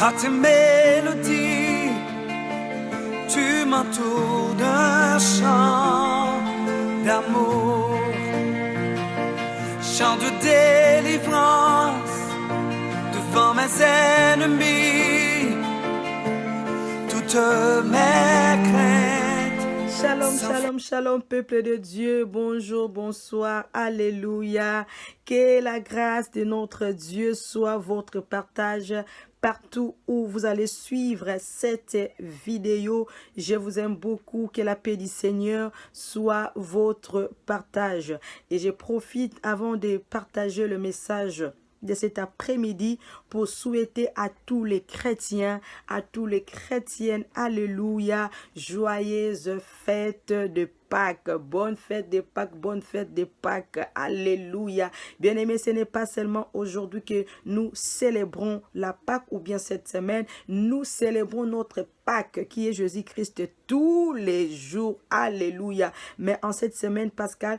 À tes mélodies, tu m'entoures d'un chant d'amour, chant de délivrance devant mes ennemis, toutes mes craintes. Shalom, shalom, shalom, peuple de Dieu. Bonjour, bonsoir, alléluia. Que la grâce de notre Dieu soit votre partage partout où vous allez suivre cette vidéo. Je vous aime beaucoup. Que la paix du Seigneur soit votre partage. Et je profite avant de partager le message de cet après-midi pour souhaiter à tous les chrétiens, à tous les chrétiennes, alléluia, joyeuse fête de Pâques, bonne fête de Pâques, bonne fête de Pâques, alléluia. Bien-aimés, ce n'est pas seulement aujourd'hui que nous célébrons la Pâques ou bien cette semaine, nous célébrons notre Pâques qui est Jésus-Christ tous les jours, alléluia. Mais en cette semaine, Pascal,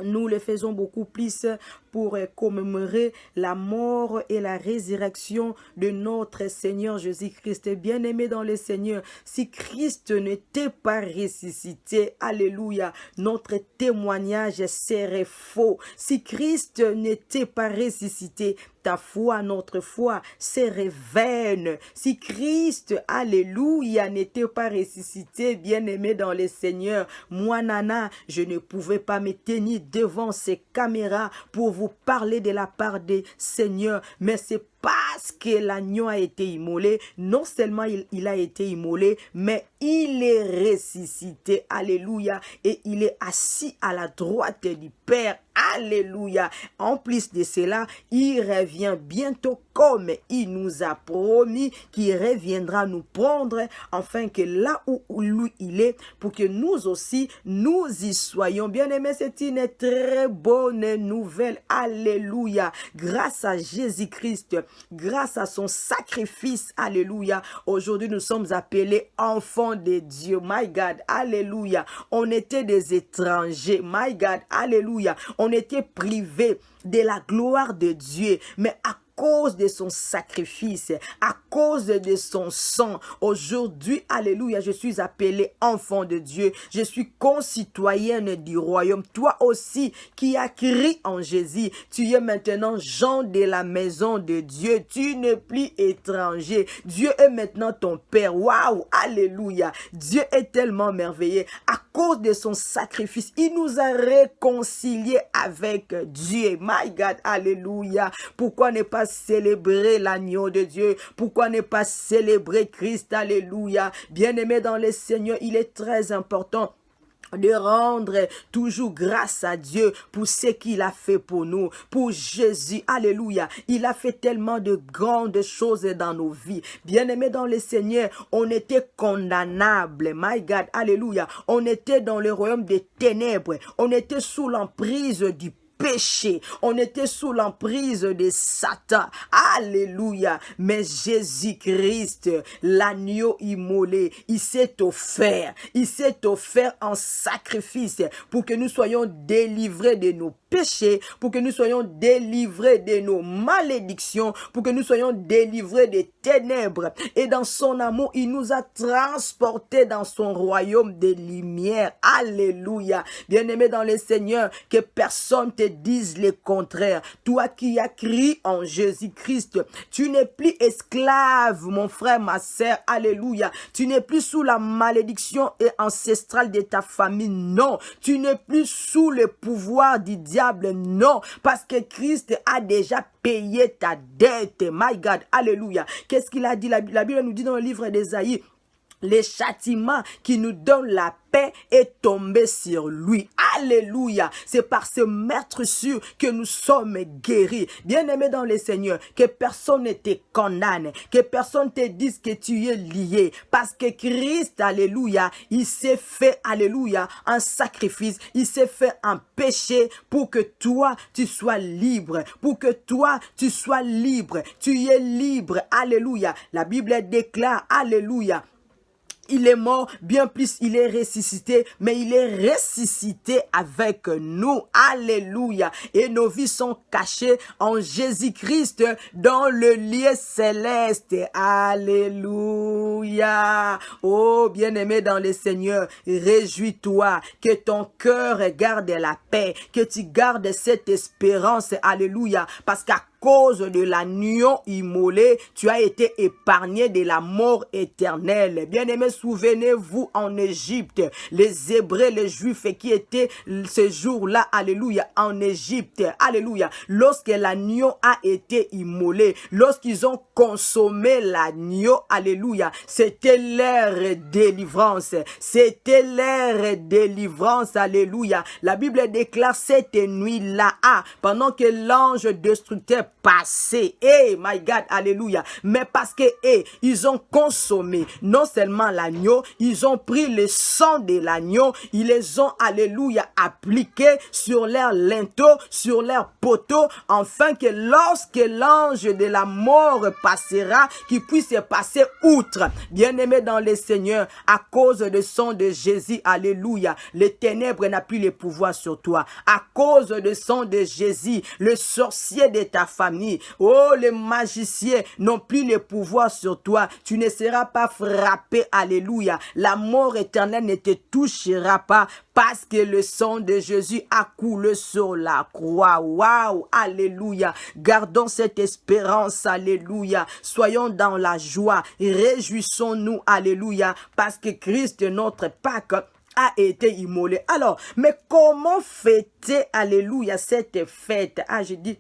nous le faisons beaucoup plus pour commémorer la mort et la résurrection de notre Seigneur Jésus-Christ. Bien-aimé dans le Seigneur, si Christ n'était pas ressuscité, alléluia, notre témoignage serait faux. Si Christ n'était pas ressuscité, ta foi, notre foi serait vaine. Si Christ, alléluia, n'était pas ressuscité, bien-aimé dans le Seigneur, moi, Nana, je ne pouvais pas me tenir devant ces caméras pour vous parler de la part des Seigneurs, mais c'est parce que l'agneau a été immolé. Non seulement il a été immolé, mais il est ressuscité, alléluia, et il est assis à la droite du Père, alléluia. En plus de cela, il revient bientôt comme il nous a promis qu'il reviendra nous prendre, afin que là où lui il est, pour que nous aussi, nous y soyons. Bien-aimés, c'est une très bonne nouvelle, alléluia. Grâce à Jésus-Christ, grâce à son sacrifice, alléluia, aujourd'hui nous sommes appelés enfants de Dieu, my God, alléluia. On était des étrangers, my God, alléluia. On était privés de la gloire de Dieu, mais à cause de son sacrifice, à cause de son sang, aujourd'hui, alléluia, je suis appelé enfant de Dieu, je suis concitoyenne du royaume. Toi aussi qui as cru en Jésus, tu es maintenant Jean de la maison de Dieu, tu n'es plus étranger, Dieu est maintenant ton Père. Waouh, alléluia, Dieu est tellement merveilleux. À cause de son sacrifice, il nous a réconciliés avec Dieu, my God, alléluia. Pourquoi ne pas célébrer l'agneau de Dieu? Pourquoi ne pas célébrer Christ? Alléluia. Bien-aimé dans le Seigneur, il est très important de rendre toujours grâce à Dieu pour ce qu'il a fait pour nous, pour Jésus, alléluia. Il a fait tellement de grandes choses dans nos vies. Bien-aimés dans le Seigneur, on était condamnables, my God, alléluia. On était dans le royaume des ténèbres, on était sous l'emprise du péché, on était sous l'emprise de Satan, alléluia, mais Jésus-Christ, l'agneau immolé, il s'est offert en sacrifice pour que nous soyons délivrés de nos péchés, pour que nous soyons délivrés de nos malédictions, pour que nous soyons délivrés des ténèbres, et dans son amour, il nous a transportés dans son royaume de lumière, alléluia. Bien-aimé dans le Seigneur, que personne te dise le contraire. Toi qui as cru en Jésus-Christ, tu n'es plus esclave, mon frère, ma sœur, alléluia. Tu n'es plus sous la malédiction ancestrale de ta famille, non. Tu n'es plus sous le pouvoir du diable, non. Parce que Christ a déjà payé ta dette, my God, alléluia. Qu'est-ce qu'il a dit? La Bible nous dit dans le livre d'Ésaïe, les châtiments qui nous donnent la paix est tombé sur lui. Alléluia. C'est par ce maître sûr que nous sommes guéris. Bien-aimé dans le Seigneur, que personne ne te condamne, que personne te dise que tu es lié. Parce que Christ, alléluia, il s'est fait, alléluia, un sacrifice. Il s'est fait un péché pour que toi, tu sois libre. Pour que toi, tu sois libre. Tu es libre. Alléluia. La Bible déclare, alléluia, il est mort, bien plus il est ressuscité, mais il est ressuscité avec nous. Alléluia. Et nos vies sont cachées en Jésus-Christ dans le lieu céleste. Alléluia. Oh, bien-aimé dans le Seigneur, réjouis-toi que ton cœur garde la paix, que tu gardes cette espérance. Alléluia. Parce qu'à cause de l'agneau immolé, tu as été épargné de la mort éternelle. Bien-aimés, souvenez-vous en Égypte, les Hébreux, les Juifs qui étaient ce jour-là, alléluia, en Égypte, alléluia, lorsque l'agneau a été immolé, lorsqu'ils ont consommé l'agneau, alléluia, c'était leur délivrance, c'était leur délivrance, alléluia. La Bible déclare cette nuit-là, pendant que l'ange destructeur passé, my God, alléluia, mais parce que ils ont consommé non seulement l'agneau, ils ont pris le sang de l'agneau, ils les ont, alléluia, appliqués sur leurs linteaux, sur leurs poteaux, afin que lorsque l'ange de la mort passera, qu'il puisse passer outre. Bien-aimé dans le Seigneur, à cause du sang de Jésus, alléluia, les ténèbres n'a plus le pouvoir sur toi. À cause du sang de Jésus, le sorcier de ta famille, oh, les magiciens n'ont plus le pouvoir sur toi. Tu ne seras pas frappé, alléluia. La mort éternelle ne te touchera pas parce que le sang de Jésus a coulé sur la croix. Waouh, alléluia. Gardons cette espérance, alléluia. Soyons dans la joie, réjouissons-nous, alléluia, parce que Christ, notre Pâque, a été immolé. Alors, mais comment fêter, alléluia, cette fête? Je dis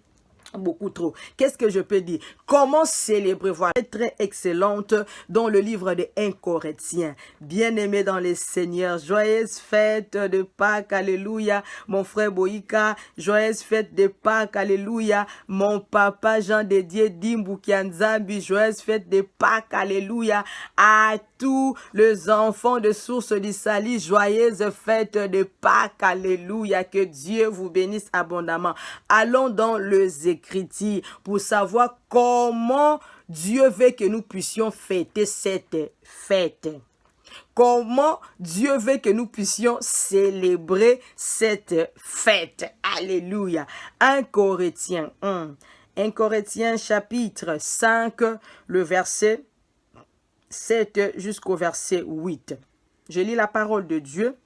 beaucoup trop. Qu'est-ce que je peux dire? Comment célébrer? Voilà, très excellente dans le livre de 1 Corinthiens. Bien-aimé dans les Seigneurs, joyeuse fête de Pâques, alléluia. Mon frère Boïka, joyeuse fête de Pâques, alléluia. Mon papa Jean Dédié Dimboukianzambi, joyeuse fête de Pâques, alléluia. À tous les enfants de Source du Salut, joyeuse fête de Pâques, alléluia. Que Dieu vous bénisse abondamment. Allons dans les Écritures pour savoir comment Dieu veut que nous puissions fêter cette fête. Comment Dieu veut que nous puissions célébrer cette fête. Alléluia. 1 Corinthiens 1. 1 Corinthiens chapitre 5, le verset 7 jusqu'au verset 8. Je lis la parole de Dieu.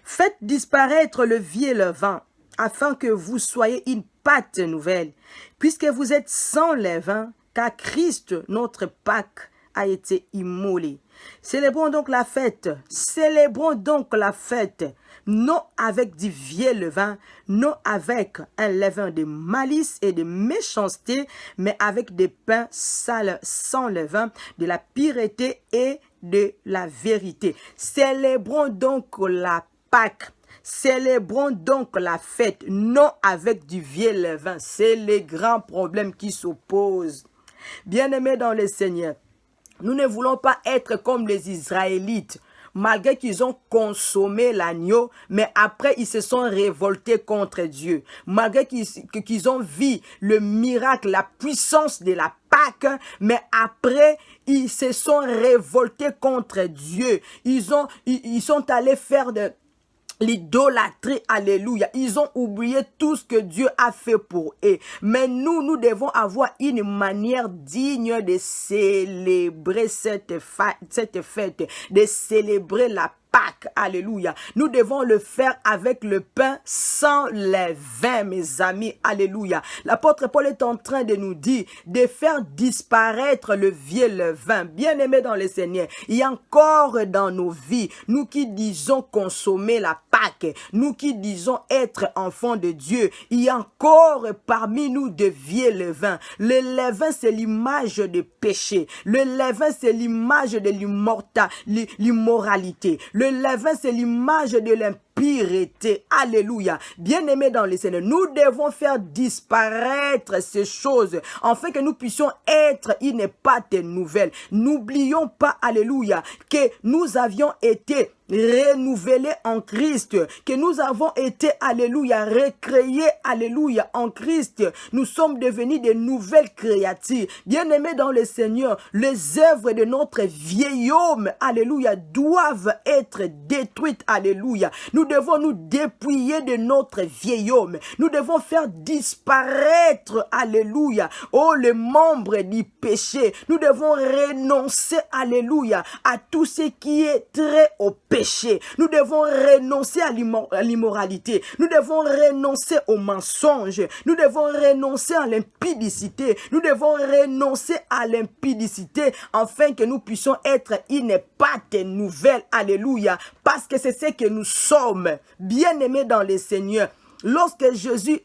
Faites disparaître le vieux levain, afin que vous soyez une pâte nouvelle, puisque vous êtes sans levain, car Christ, notre Pâque, a été immolé. Célébrons donc la fête, non avec du vieux levain, non avec un levain de malice et de méchanceté, mais avec des pains sales sans levain, de la pureté et de la vérité. Célébrons donc la Pâque. Célébrons donc la fête, non avec du vieux levain. C'est le grand problème qui s'oppose. Bien-aimés dans le Seigneur, nous ne voulons pas être comme les Israélites, malgré qu'ils ont consommé l'agneau, mais après ils se sont révoltés contre Dieu. Malgré qu'ils ont vu le miracle, la puissance de la Pâque, mais après ils se sont révoltés contre Dieu. Ils sont allés faire de l'idolâtrie, alléluia. Ils ont oublié tout ce que Dieu a fait pour eux. Mais nous devons avoir une manière digne de célébrer cette fête, de célébrer la Pâques, alléluia. Nous devons le faire avec le pain sans levain, mes amis, alléluia. L'apôtre Paul est en train de nous dire de faire disparaître le vieux levain. Bien-aimés dans le Seigneur, il y a encore dans nos vies, nous qui disons consommer la Pâques, nous qui disons être enfants de Dieu, il y a encore parmi nous de vieux levain. Le levain, c'est l'image de péché. Le levain, c'est l'image de l'immoralité. Le levain, c'est l'image de l'impureté. Alléluia. Bien-aimés dans les Seigneur, nous devons faire disparaître ces choses afin que nous puissions être une pâte nouvelle. N'oublions pas, alléluia, que nous avions été renouvelés en Christ, que nous avons été, alléluia, recréés, alléluia, en Christ. Nous sommes devenus de nouvelles créatures. Bien-aimés dans le Seigneur, les œuvres de notre vieil homme, alléluia, doivent être détruites, alléluia. Nous devons nous dépouiller de notre vieil homme. Nous devons faire disparaître, alléluia, les membres du péché. Nous devons renoncer, alléluia, à tout ce qui est trait au péché. Nous devons renoncer à l'immoralité. Nous devons renoncer au mensonge. Nous devons renoncer à l'impudicité. Nous devons renoncer à l'impudicité afin que nous puissions être une pâte nouvelle. Alléluia. Parce que c'est ce que nous sommes. Bien-aimés dans le Seigneur. Lorsque Jésus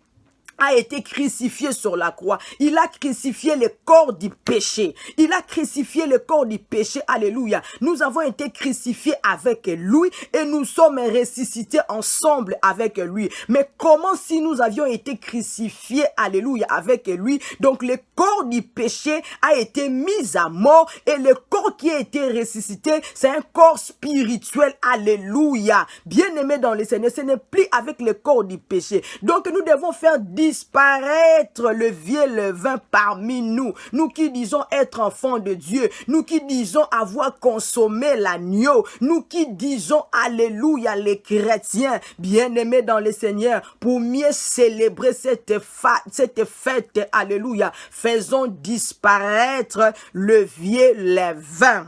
a été crucifié sur la croix. Il a crucifié le corps du péché. Il a crucifié le corps du péché. Alléluia. Nous avons été crucifiés avec lui et nous sommes ressuscités ensemble avec lui. Mais comment si nous avions été crucifiés, alléluia, avec lui? Donc le corps du péché a été mis à mort et le corps qui a été ressuscité, c'est un corps spirituel. Alléluia. Bien-aimé dans le Seigneur, ce n'est plus avec le corps du péché. Donc nous devons faire disparaître le vieux levain parmi nous. Nous qui disons être enfants de Dieu. Nous qui disons avoir consommé l'agneau. Nous qui disons alléluia les chrétiens bien-aimés dans le Seigneur. Pour mieux célébrer cette fête, alléluia, faisons disparaître le vieux levain.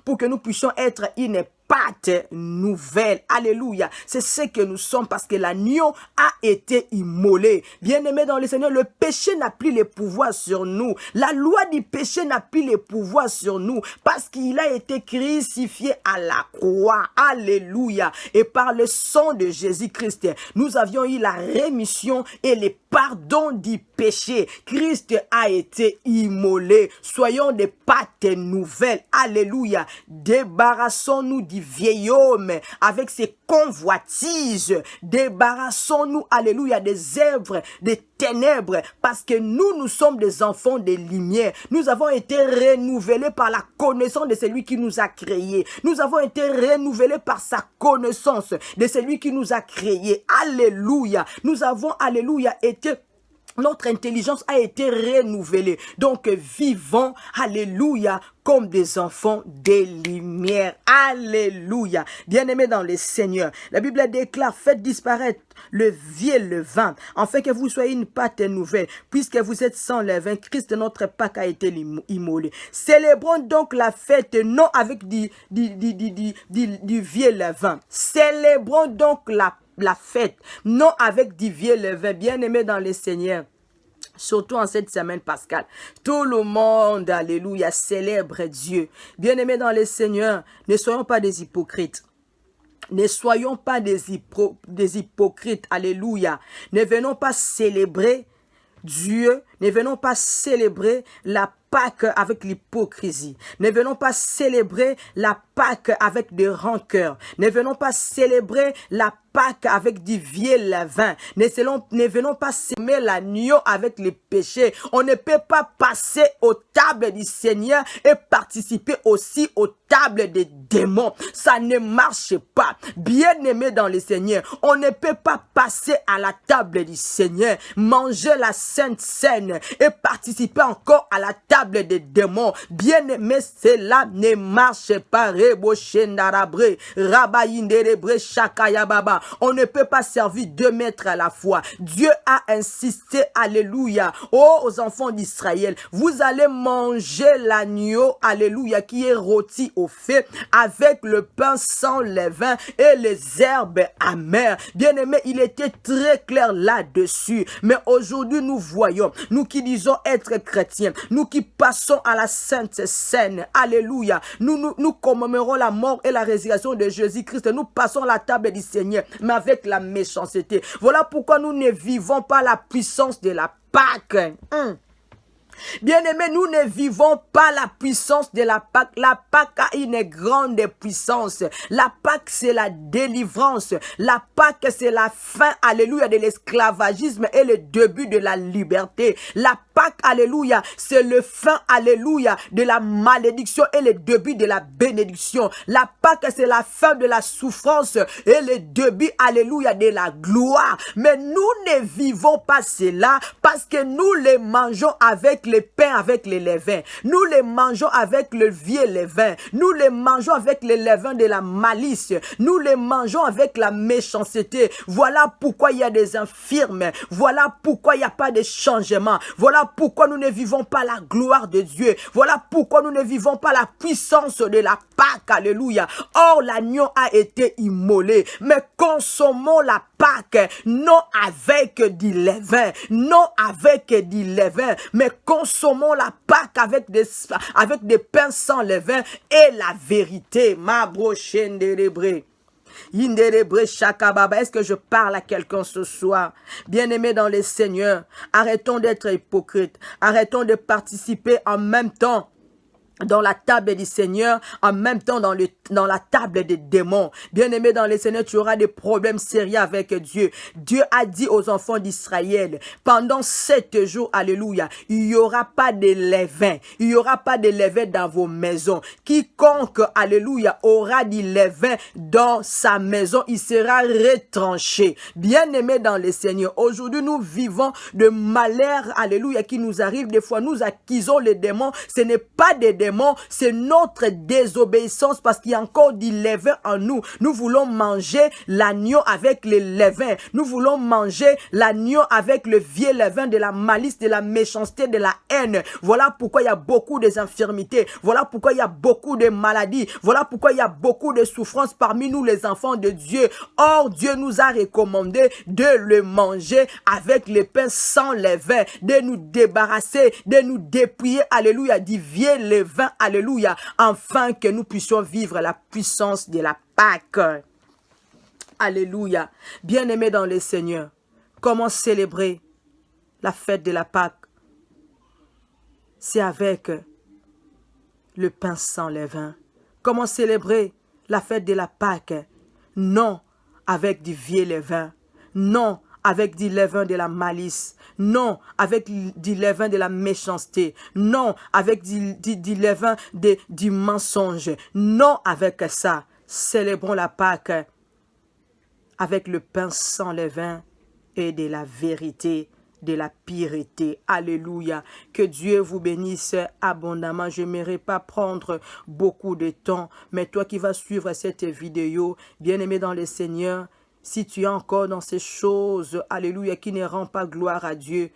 Pour que nous puissions être une pâte nouvelle. Alléluia. C'est ce que nous sommes parce que l'agneau a été immolé. Bien-aimés dans le Seigneur, le péché n'a plus le pouvoir sur nous. La loi du péché n'a plus le pouvoir sur nous parce qu'il a été crucifié à la croix. Alléluia. Et par le sang de Jésus-Christ, nous avions eu la rémission et le pardon du péché. Christ a été immolé. Soyons des pâtes nouvelles. Alléluia. Débarrassons-nous du vieil homme avec ses convoitises. Débarrassons-nous, alléluia, des œuvres, des ténèbres, parce que nous sommes des enfants des lumières. Nous avons été renouvelés par la connaissance de celui qui nous a créés. Nous avons été renouvelés par sa connaissance de celui qui nous a créés. Alléluia. Nous avons, alléluia, notre intelligence a été renouvelée. Donc, vivons, alléluia, comme des enfants des lumières. Alléluia. Bien-aimés dans le Seigneur, la Bible déclare, faites disparaître le vieux levain, afin que vous soyez une pâte nouvelle, puisque vous êtes sans levain. Christ, notre Pâque, a été immolé. Célébrons donc la fête, non avec du vieux levain. Célébrons donc la fête, non avec du vieux levain. Bien-aimés dans le Seigneur, surtout en cette semaine pascale, tout le monde, alléluia, célèbre Dieu. Bien-aimés dans le Seigneur, ne soyons pas des hypocrites. Ne soyons pas des hypocrites, alléluia. Ne venons pas célébrer Dieu, ne venons pas célébrer la Pâque avec l'hypocrisie. Ne venons pas célébrer la Pâque avec des rancœurs. Ne venons pas célébrer la Pâque avec du vieux levain. Ne venons pas s'aimer l'agneau avec les péchés. On ne peut pas passer aux tables du Seigneur et participer aussi aux tables des démons. Ça ne marche pas. Bien-aimé dans le Seigneur, on ne peut pas passer à la table du Seigneur, manger la Sainte Seine et participer encore à la table des démons. Bien-aimé, cela ne marche pas. On ne peut pas servir deux maîtres à la fois. Dieu a insisté, alléluia, aux enfants d'Israël, vous allez manger l'agneau, alléluia, qui est rôti au feu avec le pain sans levain et les herbes amères. Bien-aimé, il était très clair là-dessus. Mais aujourd'hui, nous voyons, nous qui disons être chrétiens, nous qui passons à la Sainte Seine, alléluia, nous commémorons la mort et la résurrection de Jésus-Christ. Nous passons à la table du Seigneur, mais avec la méchanceté. Voilà pourquoi nous ne vivons pas la puissance de la Pâque. Bien-aimés, nous ne vivons pas la puissance de la Pâque. La Pâque a une grande puissance. La Pâque, c'est la délivrance. La Pâque, c'est la fin, alléluia, de l'esclavagisme et le début de la liberté. La Pâque, alléluia, c'est le fin, alléluia, de la malédiction et le début de la bénédiction. La Pâque, c'est la fin de la souffrance et le début, alléluia, de la gloire. Mais nous ne vivons pas cela parce que nous les mangeons avec les pains, avec les levains. Nous les mangeons avec le vieux levain. Nous les mangeons avec les levains de la malice. Nous les mangeons avec la méchanceté. Voilà pourquoi il y a des infirmes. Voilà pourquoi il n'y a pas de changement. Voilà pourquoi nous ne vivons pas la gloire de Dieu. Voilà pourquoi nous ne vivons pas la puissance de la Pâque. Alléluia. Or, l'agneau a été immolé. Mais consommons la Pâque, non avec du levain, non avec du levain, mais consommons la Pâque avec des pains sans levain et la vérité. Ma brochenne de l'hébreu. Est-ce que je parle à quelqu'un ce soir? Bien-aimés dans les Seigneurs, arrêtons d'être hypocrites, arrêtons de participer en même temps dans la table du Seigneur, en même temps dans la table des démons. Bien-aimé dans le Seigneur, tu auras des problèmes sérieux avec Dieu. Dieu a dit aux enfants d'Israël, pendant 7 jours, alléluia, il n'y aura pas de levain. Il n'y aura pas de levain dans vos maisons. Quiconque, alléluia, aura du levain dans sa maison, il sera retranché. Bien-aimé dans le Seigneur, aujourd'hui, nous vivons de malheurs, alléluia, qui nous arrivent. Des fois, nous accusons les démons. Ce n'est pas des démons, c'est notre désobéissance parce qu'il y a encore du levain en nous. Nous voulons manger l'agneau avec les levains. Nous voulons manger l'agneau avec le vieux levain de la malice, de la méchanceté, de la haine. Voilà pourquoi il y a beaucoup d'infirmités. Voilà pourquoi il y a beaucoup de maladies. Voilà pourquoi il y a beaucoup de souffrances parmi nous les enfants de Dieu. Or, Dieu nous a recommandé de le manger avec les pains sans levain, de nous débarrasser, de nous dépouiller, alléluia, du vieux levain. Alléluia, afin que nous puissions vivre la puissance de la Pâque. Alléluia. Bien-aimés dans le Seigneur, comment célébrer la fête de la Pâque? C'est avec le pain sans levain. Comment célébrer la fête de la Pâque? Non avec du vieux levain. Non avec du levain de la malice. Non, avec du levain de la méchanceté. Non, avec du levain du mensonge. Non, avec ça. Célébrons la Pâque avec le pain sans levain et de la vérité, de la pureté. Alléluia. Que Dieu vous bénisse abondamment. Je n'aimerais pas prendre beaucoup de temps, mais toi qui vas suivre cette vidéo, bien-aimé dans le Seigneur, si tu es encore dans ces choses, alléluia, qui ne rend pas gloire à Dieu,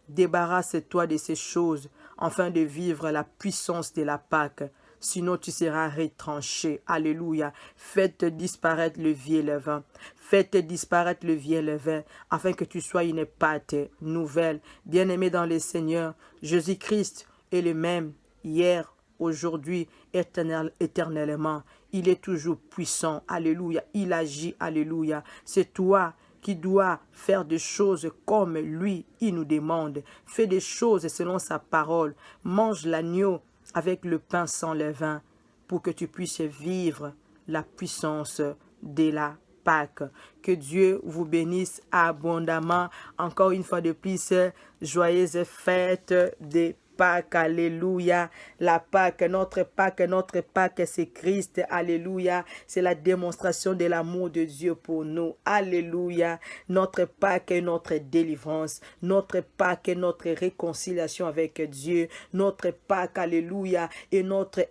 débarrasse-toi de ces choses, afin de vivre la puissance de la Pâque. Sinon, tu seras retranché. Alléluia. Faites disparaître le vieux levain. Faites disparaître le vieux levain, afin que tu sois une pâte nouvelle. Bien-aimé dans le Seigneur, Jésus-Christ est le même hier, aujourd'hui, éternellement. Il est toujours puissant. Alléluia. Il agit. Alléluia. C'est toi qui dois faire des choses comme lui, il nous demande. Fais des choses selon sa parole. Mange l'agneau avec le pain sans levain pour que tu puisses vivre la puissance de la Pâque. Que Dieu vous bénisse abondamment. Encore une fois de plus, joyeuse fête de Pâque, alléluia. La Pâque, notre Pâque, c'est Christ, alléluia. C'est la démonstration de l'amour de Dieu pour nous, alléluia. Notre Pâque est notre délivrance, notre Pâque est notre réconciliation avec Dieu, notre Pâque, alléluia, est notre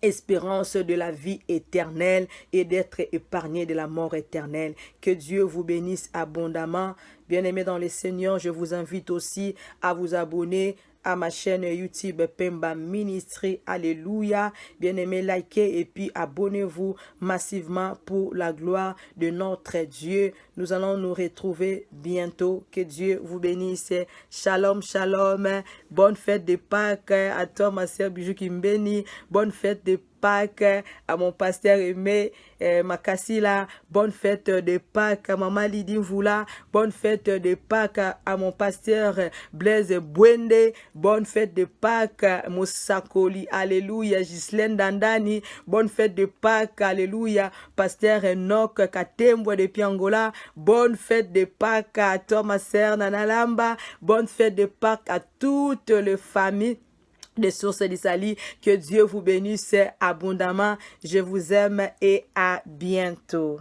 espérance de la vie éternelle et d'être épargné de la mort éternelle. Que Dieu vous bénisse abondamment. Bien-aimés dans le Seigneur, je vous invite aussi à vous abonner à ma chaîne YouTube Pemba Ministry. Alléluia. Bien-aimés, likez et puis abonnez-vous massivement pour la gloire de notre Dieu. Nous allons nous retrouver bientôt. Que Dieu vous bénisse. Shalom, shalom. Bonne fête de Pâques à toi, ma sœur Bijou qui me bénit. Bonne fête de Pâques Pâques à mon pasteur Aimé Makassila. Bonne fête de Pâques à Maman Lydie Voula. Bonne fête de Pâques à mon pasteur Blaise Bwende. Bonne fête de Pâques à Moussakoli. Alléluia. Ghislaine Dandani. Bonne fête de Pâques. Alléluia. Pasteur Enoch Katembo de Piangola. Bonne fête de Pâques à Thomas Serna Nalamba. Bonne fête de Pâques à toutes les familles des sources d'Isali. Que Dieu vous bénisse abondamment. Je vous aime et à bientôt.